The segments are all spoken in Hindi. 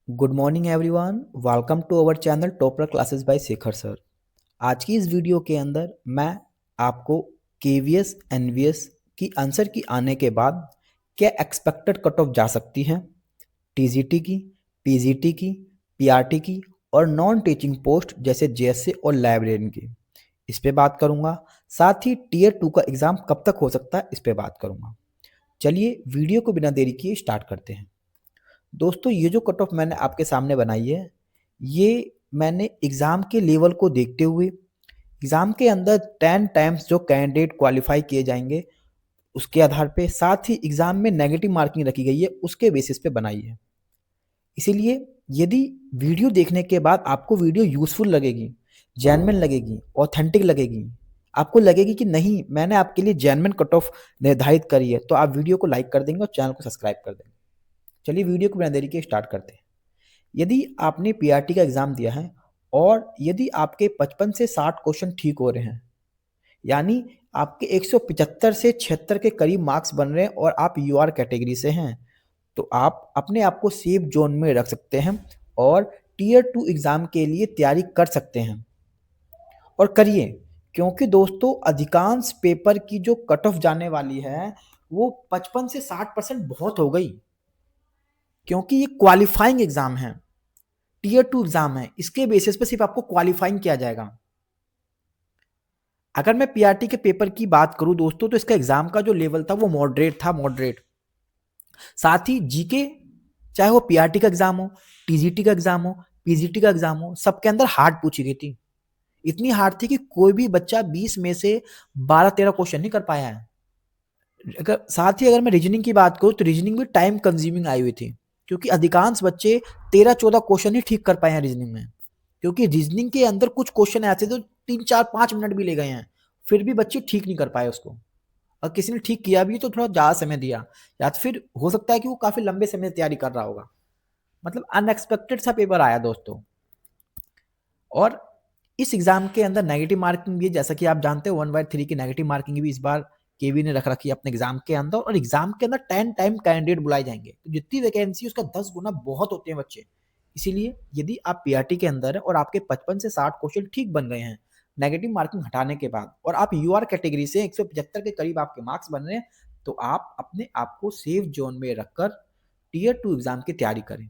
Good morning everyone. Welcome to our channel topper classes by Shekhar sir. आज की इस वीडियो के अंदर मैं आपको केवीएस एनवीएस की आंसर की आने के बाद क्या एक्सपेक्टेड कट ऑफ जा सकती है, टीजीटी की, पीजीटी की, पीआरटी की और नॉन टीचिंग पोस्ट जैसे जेएसए और लाइब्रेरियन की, इस पे बात करूंगा। साथ ही टीयर 2 का एग्जाम कब तक हो सकता है, इस पे बात करूंगा। चलिए वीडियो को बिना देरी किए स्टार्ट करते हैं। दोस्तों, ये जो कट ऑफ मैंने आपके सामने बनाई है, ये मैंने एग्ज़ाम के लेवल को देखते हुए एग्ज़ाम के अंदर 10 टाइम्स जो कैंडिडेट क्वालिफाई किए जाएंगे उसके आधार पे, साथ ही एग्ज़ाम में नेगेटिव मार्किंग रखी गई है उसके बेसिस पे बनाई है। इसीलिए यदि वीडियो देखने के बाद आपको वीडियो यूज़फुल लगेगी, जेन्युइन लगेगी, ऑथेंटिक लगेगी, आपको लगेगी कि नहीं मैंने आपके लिए जेन्युइन कट ऑफ निर्धारित करी है, तो आप वीडियो को लाइक कर देंगे और चैनल को सब्सक्राइब कर देंगे। चलिए वीडियो को बिना देरी के स्टार्ट करते हैं। यदि आपने पीआरटी का एग्जाम दिया है और यदि आपके 55 से 60 क्वेश्चन ठीक हो रहे हैं, यानी आपके 175 से 76 के करीब मार्क्स बन रहे हैं और आप यूआर कैटेगरी से हैं, तो आप अपने आप को सेफ जोन में रख सकते हैं और टीयर 2 एग्जाम के लिए तैयारी कर सकते हैं और करिए। क्योंकि दोस्तों अधिकांश पेपर की जो कट ऑफ जाने वाली है वो 55 से 60% बहुत हो गई, क्योंकि ये क्वालिफाइंग एग्जाम है, टीयर 2 एग्जाम है, इसके बेसिस पे सिर्फ आपको क्वालिफाइंग किया जाएगा। अगर मैं पीआरटी के पेपर की बात करूं दोस्तों, तो इसका एग्जाम का जो लेवल था वो मॉडरेट था, मॉडरेट। साथ ही जीके, चाहे वो पीआरटी का एग्जाम हो, टीजीटी का एग्जाम हो, पीजीटी का एग्जाम हो, सबके अंदर हार्ड पूछी गई थी। इतनी हार्ड थी कि कोई भी बच्चा 20 में से 12-13 क्वेश्चन नहीं कर पाया है। साथ ही अगर मैं रीजनिंग की बात करूं, तो रीजनिंग भी टाइम कंज्यूमिंग आई हुई थी, क्योंकि अधिकांश बच्चे 13-14 क्वेश्चन ही ठीक कर पाए हैं रीजनिंग में। क्योंकि रीजनिंग के अंदर कुछ क्वेश्चन ऐसे तो 3-4-5 मिनट भी ले गए हैं, फिर भी बच्चे ठीक नहीं कर पाए उसको। और किसी ने ठीक किया भी तो थोड़ा ज़्यादा समय दिया, या तो फिर हो सकता है कि वो काफ़ी लंबे समय से तैयारी कर रहा होगा। मतलब अनएक्सपेक्टेड सा पेपर आया दोस्तों। और इस एग्जाम के अंदर नेगेटिव मार्किंग भी है, जैसा कि आप जानते हो 1/3 की नेगेटिव मार्किंग भी इस बार केवी ने रख रखी है अपने एग्जाम के अंदर। और एग्जाम के अंदर 10 टाइम कैंडिडेट बुलाए जाएंगे, तो जितनी वैकेंसी उसका 10 गुना बहुत होते हैं बच्चे। इसीलिए यदि आप पीआरटी के अंदर है और आपके 55 से 60 क्वेश्चन ठीक बन गए हैं नेगेटिव मार्किंग हटाने के बाद, और आप यूआर कैटेगरी से 175 के करीब आपके मार्क्स बन रहे हैं, तो आप अपने आप को सेफ जोन में रखकर टीयर 2 एग्जाम की तैयारी करें।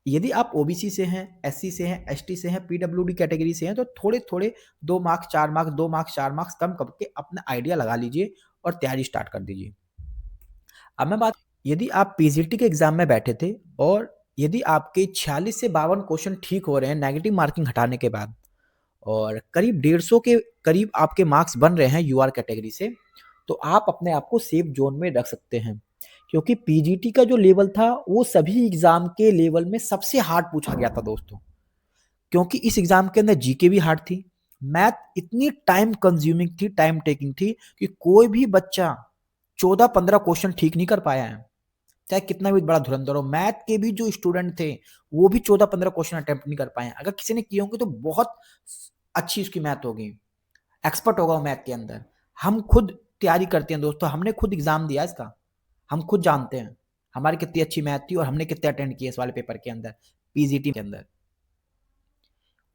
यदि आप ओबीसी से हैं, एससी से हैं, एसटी से हैं, पीडब्ल्यूडी कैटेगरी से हैं, तो थोड़े थोड़े 2 मार्क्स 4 मार्क्स 2 मार्क्स 4 मार्क्स कम करके अपना आइडिया लगा लीजिए और तैयारी स्टार्ट कर दीजिए। अब मैं बात, यदि आप पीजीटी के एग्जाम में बैठे थे और यदि आपके 46 से 52 क्वेश्चन ठीक हो रहे हैं नेगेटिव मार्किंग हटाने के बाद, और करीब 150 के करीब आपके मार्क्स बन रहे हैं यूआर कैटेगरी से, तो आप अपने आप को सेफ जोन में रख सकते हैं। क्योंकि पीजीटी का जो लेवल था वो सभी एग्जाम के लेवल में सबसे हार्ड पूछा गया था दोस्तों। क्योंकि इस एग्जाम के अंदर जीके भी हार्ड थी, मैथ इतनी टाइम कंज्यूमिंग थी, टाइम टेकिंग थी कि कोई भी बच्चा 14-15 क्वेश्चन ठीक नहीं कर पाया है, चाहे कितना भी बड़ा धुरंधर हो। मैथ के भी जो स्टूडेंट थे वो भी 14-15 क्वेश्चन अटेम्प्ट नहीं कर पाए हैं। अगर किसी ने किए होंगे तो बहुत अच्छी उसकी मैथ होगी, एक्सपर्ट होगा वो मैथ के अंदर। हम खुद तैयारी करते हैं दोस्तों, हमने खुद एग्जाम दिया इसका, हम खुद जानते हैं हमारी कितनी अच्छी मैथ थी और हमने कितने अटेंड किए इस वाले पेपर के अंदर, पीजीटी के अंदर।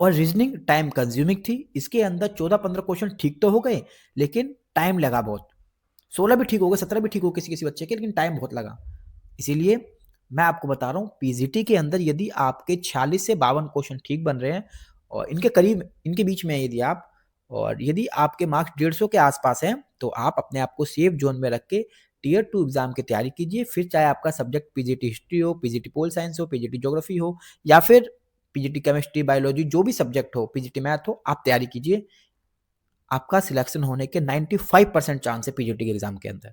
और रीजनिंग टाइम कंज्यूमिंग थी, इसके अंदर 14-15 क्वेश्चन ठीक तो हो गए, लेकिन टाइम लगा बहुत। 16 भी ठीक हो गए, 17 भी ठीक हो किसी किसी बच्चे के, लेकिन टाइम बहुत लगा। इसीलिए मैं आपको बता रहा हूँ पीजीटी के अंदर यदि आपके 46 से 52 क्वेश्चन ठीक बन रहे हैं और इनके करीब, इनके बीच में यदि आप, और यदि आपके मार्क्स 150 के आसपास हैं, तो आप अपने आप को सेफ जोन में रख के टीयर 2 एग्जाम की तैयारी कीजिए। फिर चाहे आपका सब्जेक्ट पीजीटी हिस्ट्री हो, पीजीटी पोल साइंस हो, पीजीटी ज्योग्राफी हो, या फिर पीजीटी केमिस्ट्री बायोलॉजी, जो भी सब्जेक्ट हो, पीजीटी मैथ हो, आप तैयारी कीजिए। आपका सिलेक्शन होने के 95% चांस है पीजीटी के एग्जाम के अंदर।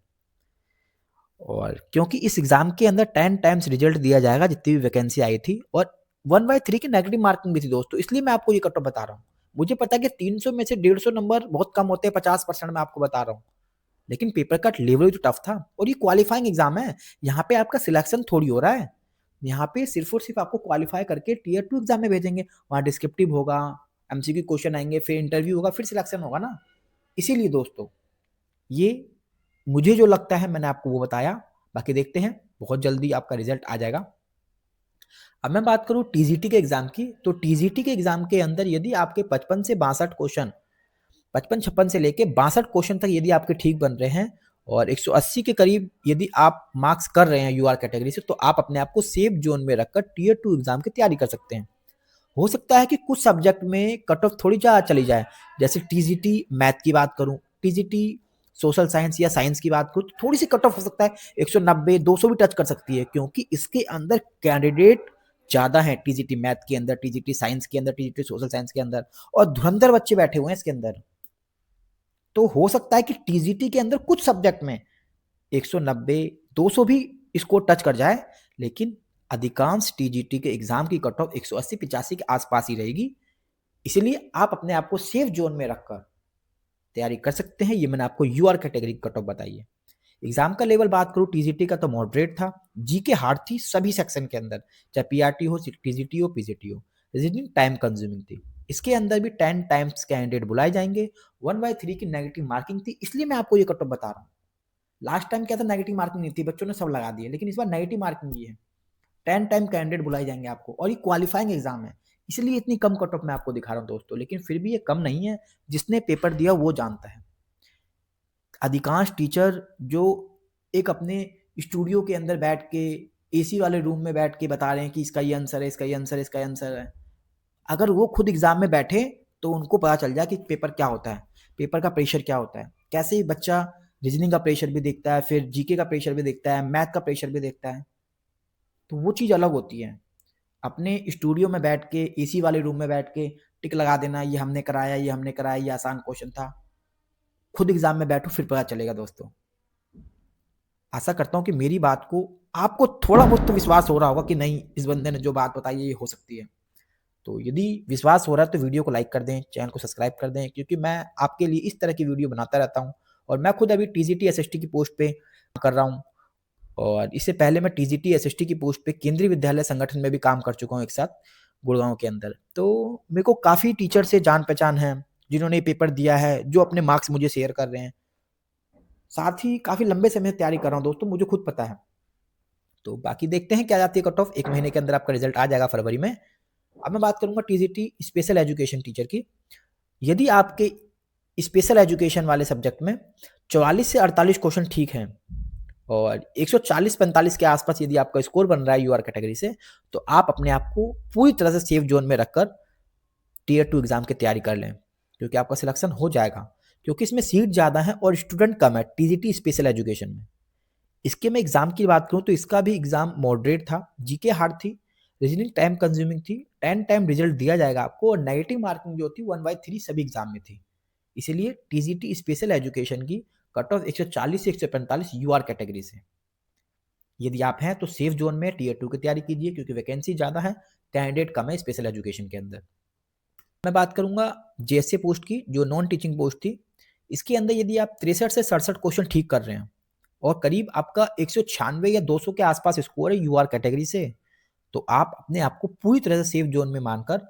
और क्योंकि इस एग्जाम के अंदर 10 टाइम्स रिजल्ट दिया जाएगा जितनी भी वैकेंसी आई थी, और 1/3 की नेगेटिव मार्किंग भी थी दोस्तों, इसलिए मैं आपको ये कट ऑफ बता रहा हूँ। मुझे पता है कि 300 में से 150 नंबर बहुत कम होते हैं, 50% मैं आपको बता रहा हूँ, लेकिन पेपर का लेवल तो टफ था। और ये क्वालिफाइंग एग्जाम है, यहाँ पे आपका सिलेक्शन थोड़ी हो रहा है, यहाँ पे सिर्फ और सिर्फ आपको क्वालिफाई करके टीयर 2 एग्जाम में भेजेंगे। वहाँ डिस्क्रिप्टिव होगा, एमसीक्यू क्वेश्चन आएंगे, फिर इंटरव्यू होगा, फिर सिलेक्शन होगा ना। इसीलिए दोस्तों ये मुझे जो लगता है मैंने आपको वो बताया। बाकी देखते हैं, बहुत जल्दी आपका रिजल्ट आ जाएगा। अब मैं बात करूँ टीजीटी के एग्जाम की, तो टीजीटी के एग्जाम के अंदर यदि आपके 55 से 62 क्वेश्चन, 55-56 से लेके 62 क्वेश्चन तक यदि आपके ठीक बन रहे हैं और 180 के करीब यदि आप मार्क्स कर रहे हैं यूआर कैटेगरी से, तो आप अपने आप को सेफ जोन में रखकर टीयर 2 एग्जाम की तैयारी कर सकते हैं। हो सकता है कि कुछ सब्जेक्ट में कट ऑफ थोड़ी ज़्यादा चली जाए, जैसे टीजीटी मैथ की बात करूं, टीजीटी सोशल साइंस या साइंस की बात करूं, तो थोड़ी सी कट ऑफ हो सकता है 190 200 भी टच कर सकती है, क्योंकि इसके अंदर कैंडिडेट ज़्यादा है। टीजीटी मैथ के अंदर, टीजीटी साइंस के अंदर, टीजीटी सोशल साइंस के अंदर, और धुरंधर बच्चे बैठे हुए हैं इसके अंदर। तो हो सकता है कि टीजीटी के अंदर कुछ सब्जेक्ट में 190 200 भी इसको टच कर जाए, लेकिन अधिकांश टीजीटी के एग्जाम की कट ऑफ 180 85 के आसपास ही रहेगी। इसलिए आप अपने आप को सेफ जोन में रखकर तैयारी कर सकते हैं। ये मैंने आपको यूआर कैटेगरी कट ऑफ बताई है। एग्जाम का लेवल बात करूं, टीजीटी का तो मॉडरेट था, जीके हार्ड थी सभी सेक्शन के अंदर, चाहे पीआरटी हो, टीजीटी हो, पीजीटी हो। रीजनिंग टाइम कंज्यूमिंग थी, इसके अंदर भी 10 टाइम्स कैंडिडेट बुलाए जाएंगे। 1/3 की नेगेटिव मार्किंग थी, इसलिए मैं आपको ये कट ऑफ बता रहा हूँ। लास्ट टाइम क्या था, नेगेटिव मार्किंग नहीं थी, बच्चों ने सब लगा दिए, लेकिन इस बार नेगेटिव मार्किंग भी है। 10 टाइम कैंडिडेट बुलाए जाएंगे आपको, और ये क्वालिफाइंग एग्जाम है, इसलिए इतनी कम कट ऑफ मैं आपको दिखा रहा हूँ दोस्तों। लेकिन फिर भी ये कम नहीं है, जिसने पेपर दिया वो जानता है। अधिकांश टीचर जो एक अपने स्टूडियो के अंदर बैठ के, एसी वाले रूम में बैठ के बता रहे हैं कि इसका ये आंसर है, इसका ये आंसर है, इसका ये आंसर है, अगर वो खुद एग्जाम में बैठे तो उनको पता चल जाए कि पेपर क्या होता है, पेपर का प्रेशर क्या होता है। कैसे ही बच्चा रीजनिंग का प्रेशर भी देखता है, फिर जीके का प्रेशर भी देखता है, मैथ का प्रेशर भी देखता है, तो वो चीज़ अलग होती है। अपने स्टूडियो में बैठ के, एसी वाले रूम में बैठ के टिक लगा देना, ये हमने कराया, ये हमने कराया, ये आसान क्वेश्चन था। खुद एग्जाम में बैठो, फिर पता चलेगा दोस्तों। आशा करता हूँ कि मेरी बात को आपको थोड़ा बहुत तो विश्वास हो रहा होगा कि नहीं, इस बंदे ने जो बात बताई है ये हो सकती है। तो यदि विश्वास हो रहा है तो वीडियो को लाइक कर दें, चैनल को सब्सक्राइब कर दें, क्योंकि मैं आपके लिए इस तरह की वीडियो बनाता रहता हूँ। और मैं खुद अभी टीजीटी एसएसटी की पोस्ट पे कर रहा हूँ, और इससे पहले मैं टीजीटी एसएसटी की पोस्ट पे केंद्रीय विद्यालय संगठन में भी काम कर चुका हूँ एक साथ, गुड़गांव के अंदर। तो मेरे को काफ़ी टीचर से जान पहचान है जिन्होंने ये पेपर दिया है, जो अपने मार्क्स मुझे शेयर कर रहे हैं। साथ ही काफ़ी लंबे समय से तैयारी कर रहा हूँ दोस्तों, मुझे खुद पता है। तो बाकी देखते हैं क्या जाती है कट ऑफ। 1 महीने के अंदर आपका रिजल्ट आ जाएगा फरवरी में। अब मैं बात करूंगा टीजीटी स्पेशल एजुकेशन टीचर की। यदि आपके स्पेशल एजुकेशन वाले सब्जेक्ट में 44 से 48 क्वेश्चन ठीक हैं और 140-45 के आसपास यदि आपका स्कोर बन रहा है यूआर कैटेगरी से, तो आप अपने आप को पूरी तरह से सेफ जोन में रखकर टीयर 2 एग्जाम की तैयारी कर लें, क्योंकि आपका सिलेक्शन हो जाएगा। क्योंकि इसमें सीट ज़्यादा है और स्टूडेंट कम है टीजीटी स्पेशल एजुकेशन में। इसके मैं एग्जाम की बात करूं तो इसका भी एग्जाम मॉडरेट था, जीके हार्ड थी, रीजनिंग टाइम कंज्यूमिंग थी, 10 टाइम रिजल्ट दिया जाएगा आपको, और नेगेटिव मार्किंग जो थी 1/3 सभी एग्जाम में थी। इसीलिए टीजीटी स्पेशल एजुकेशन की कट ऑफ 140 से 145 यूआर कैटेगरी से। यदि आप हैं तो सेफ जोन में टीयर 2 की तैयारी कीजिए, क्योंकि वैकेंसी ज़्यादा है, कैंडिडेट कम है स्पेशल एजुकेशन के अंदर। मैं बात करूंगा जेएसए पोस्ट की, जो नॉन टीचिंग पोस्ट थी। इसके अंदर यदि आप 63 से 67 क्वेश्चन ठीक कर रहे हैं और करीब आपका 196 या 200 के आसपास स्कोर है यूआर कैटेगरी से, तो आप अपने आप को पूरी तरह से सेफ जोन में मानकर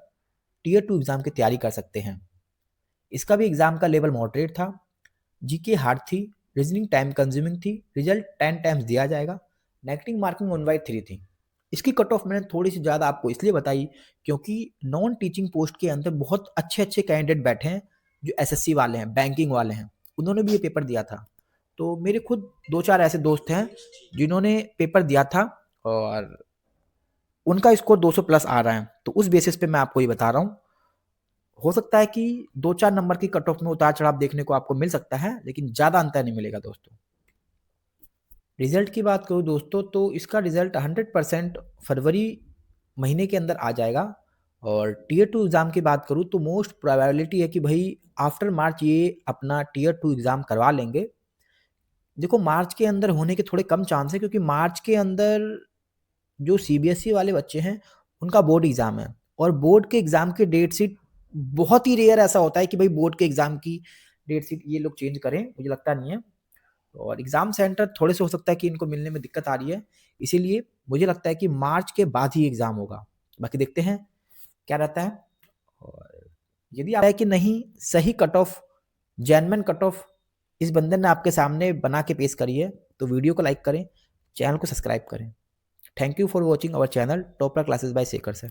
टीयर 2 एग्जाम की तैयारी कर सकते हैं। इसका भी एग्जाम का लेवल मॉडरेट था, जीके हार्ड थी, रीजनिंग टाइम कंज्यूमिंग थी, रिजल्ट 10 टाइम्स दिया जाएगा, नेगेटिव मार्किंग 1/3 थी। इसकी कट ऑफ मैंने थोड़ी सी ज़्यादा आपको इसलिए बताई क्योंकि नॉन टीचिंग पोस्ट के अंदर बहुत अच्छे अच्छे कैंडिडेट बैठे हैं, जो एसएससी वाले हैं, बैंकिंग वाले हैं, उन्होंने भी ये पेपर दिया था। तो मेरे खुद 2-4 ऐसे दोस्त हैं जिन्होंने पेपर दिया था और उनका स्कोर 200 प्लस आ रहा है, तो उस बेसिस पे मैं आपको ये बता रहा हूँ। हो सकता है कि 2-4 नंबर की कट ऑफ में उतार चढ़ाव देखने को आपको मिल सकता है, लेकिन ज़्यादा अंतर नहीं मिलेगा दोस्तों। रिजल्ट की बात करूँ दोस्तों, तो इसका रिजल्ट 100% फरवरी महीने के अंदर आ जाएगा। और टीयर 2 एग्ज़ाम की बात करूँ तो मोस्ट प्रोबेबिलिटी है कि भाई आफ्टर मार्च ये अपना टीयर 2 एग्ज़ाम करवा लेंगे। देखो मार्च के अंदर होने के थोड़े कम चांस है, क्योंकि मार्च के अंदर जो सीबीएसई वाले बच्चे हैं उनका बोर्ड एग्ज़ाम है, और बोर्ड के एग्ज़ाम की डेट शीट बहुत ही रेयर ऐसा होता है कि भाई बोर्ड के एग्ज़ाम की डेट शीट ये लोग चेंज करें, मुझे लगता नहीं है। और एग्ज़ाम सेंटर थोड़े से हो सकता है कि इनको मिलने में दिक्कत आ रही है, इसीलिए मुझे लगता है कि मार्च के बाद ही एग्ज़ाम होगा। बाकी देखते हैं क्या रहता है। और यदि आप है कि नहीं सही cut off, genuine cut off इस बंदे ने आपके सामने बना के पेश करी है, तो वीडियो को लाइक करें, चैनल को सब्सक्राइब करें। Thank you for watching our channel topper classes by Shekhar sir.